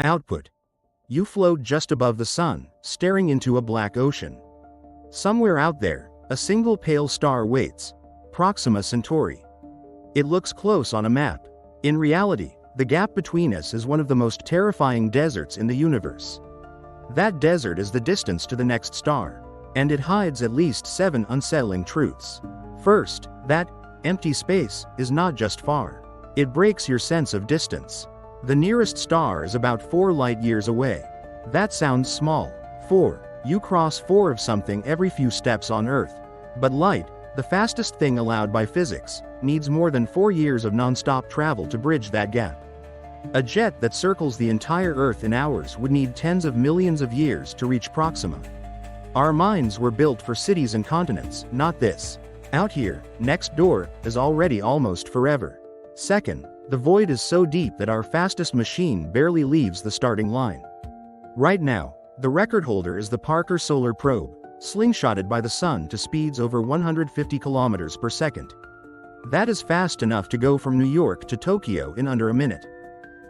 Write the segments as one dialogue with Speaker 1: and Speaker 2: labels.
Speaker 1: Output. You float just above the sun, staring into a black ocean. Somewhere out there, a single pale star waits. Proxima Centauri. It looks close on a map. In reality, the gap between us is one of the most terrifying deserts in the universe. That desert is the distance to the next star, and it hides at least 7 unsettling truths. First, that empty space is not just far. It breaks your sense of distance. The nearest star is about 4 light years away. That sounds small. 4. You cross 4 of something every few steps on Earth. But light, the fastest thing allowed by physics, needs more than 4 years of non-stop travel to bridge that gap. A jet that circles the entire Earth in hours would need tens of millions of years to reach Proxima. Our minds were built for cities and continents, not this. Out here, next door, is already almost forever. Second, the void is so deep that our fastest machine barely leaves the starting line. Right now, the record holder is the Parker Solar Probe, slingshotted by the sun to speeds over 150 kilometers per second. That is fast enough to go from New York to Tokyo in under a minute.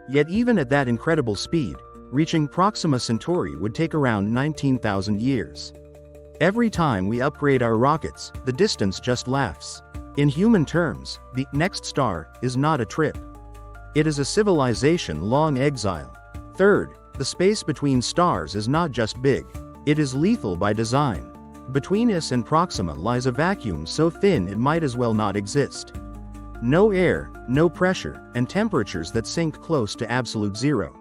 Speaker 1: Yet even at that incredible speed, reaching Proxima Centauri would take around 19,000 years. Every time we upgrade our rockets, the distance just laughs. In human terms, the next star is not a trip. It is a civilization-long exile. Third, the space between stars is not just big. It is lethal by design. Between us and Proxima lies a vacuum so thin it might as well not exist. No air, no pressure, and temperatures that sink close to absolute zero.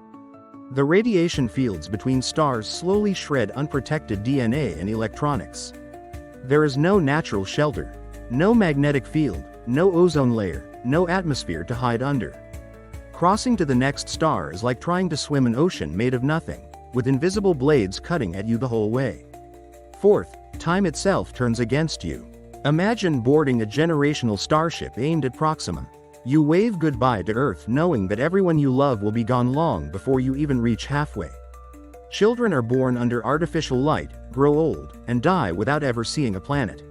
Speaker 1: The radiation fields between stars slowly shred unprotected DNA and electronics. There is no natural shelter, no magnetic field, no ozone layer, no atmosphere to hide under. Crossing to the next star is like trying to swim an ocean made of nothing, with invisible blades cutting at you the whole way. Fourth, time itself turns against you. Imagine boarding a generational starship aimed at Proxima. You wave goodbye to Earth knowing that everyone you love will be gone long before you even reach halfway. Children are born under artificial light, grow old, and die without ever seeing a planet.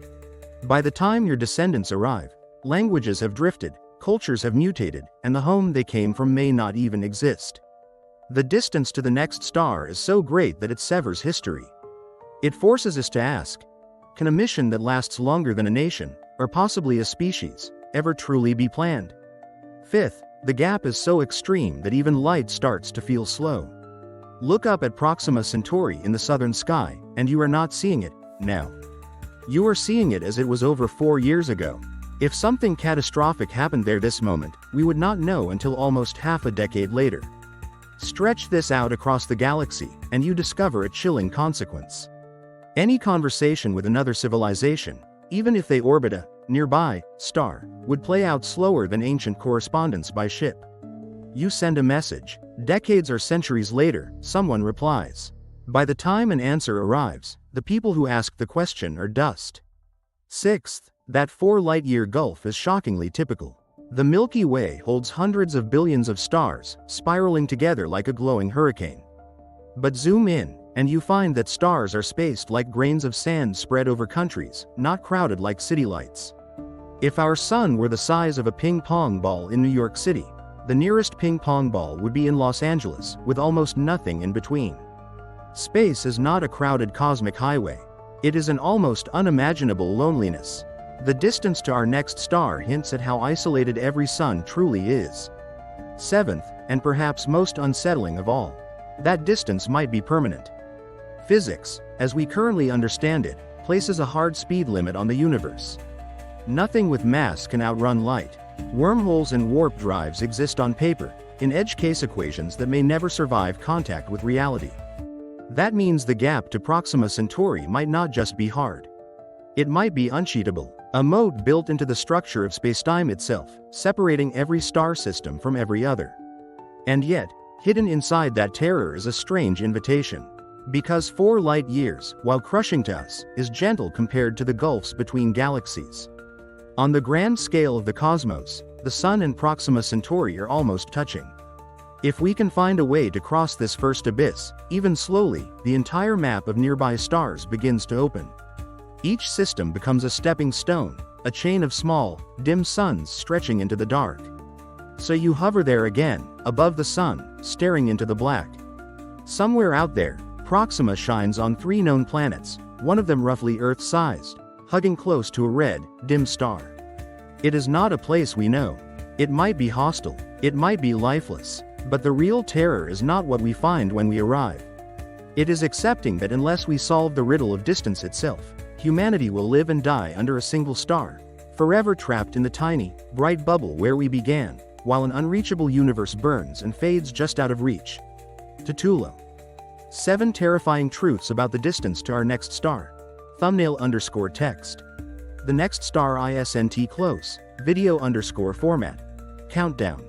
Speaker 1: By the time your descendants arrive, languages have drifted, cultures have mutated, and the home they came from may not even exist. The distance to the next star is so great that it severs history. It forces us to ask, can a mission that lasts longer than a nation, or possibly a species, ever truly be planned? Fifth, the gap is so extreme that even light starts to feel slow. Look up at Proxima Centauri in the southern sky, and you are not seeing it now. You are seeing it as it was over 4 years ago. If something catastrophic happened there this moment, we would not know until almost half a decade later. Stretch this out across the galaxy, and you discover a chilling consequence. Any conversation with another civilization, even if they orbit a nearby star, would play out slower than ancient correspondence by ship. You send a message. Decades or centuries later, someone replies. By the time an answer arrives, the people who asked the question are dust. Sixth, that 4 light-year gulf is shockingly typical. The Milky Way holds hundreds of billions of stars, spiraling together like a glowing hurricane. But zoom in, and you find that stars are spaced like grains of sand spread over countries, not crowded like city lights. If our sun were the size of a ping-pong ball in New York City, the nearest ping-pong ball would be in Los Angeles, with almost nothing in between. Space is not a crowded cosmic highway. It is an almost unimaginable loneliness. The distance to our next star hints at how isolated every sun truly is. Seventh, and perhaps most unsettling of all, that distance might be permanent. Physics, as we currently understand it, places a hard speed limit on the universe. Nothing with mass can outrun light. Wormholes and warp drives exist on paper, in edge case equations that may never survive contact with reality. That means the gap to Proxima Centauri might not just be hard. It might be uncheatable. A moat built into the structure of spacetime itself, separating every star system from every other. And yet, hidden inside that terror is a strange invitation. Because 4 light years, while crushing to us, is gentle compared to the gulfs between galaxies. On the grand scale of the cosmos, the Sun and Proxima Centauri are almost touching. If we can find a way to cross this first abyss, even slowly, the entire map of nearby stars begins to open. Each system becomes a stepping stone, a chain of small, dim suns stretching into the dark. So you hover there again, above the sun, staring into the black. Somewhere out there, Proxima shines on 3 known planets, one of them roughly Earth-sized, hugging close to a red, dim star. It is not a place we know. It might be hostile, it might be lifeless, but the real terror is not what we find when we arrive. It is accepting that unless we solve the riddle of distance itself, humanity will live and die under a single star, forever trapped in the tiny, bright bubble where we began, while an unreachable universe burns and fades just out of reach. Tutulo. 7 terrifying truths about the distance to our next star. Thumbnail_text. The next star isn't close. Video_format. Countdown.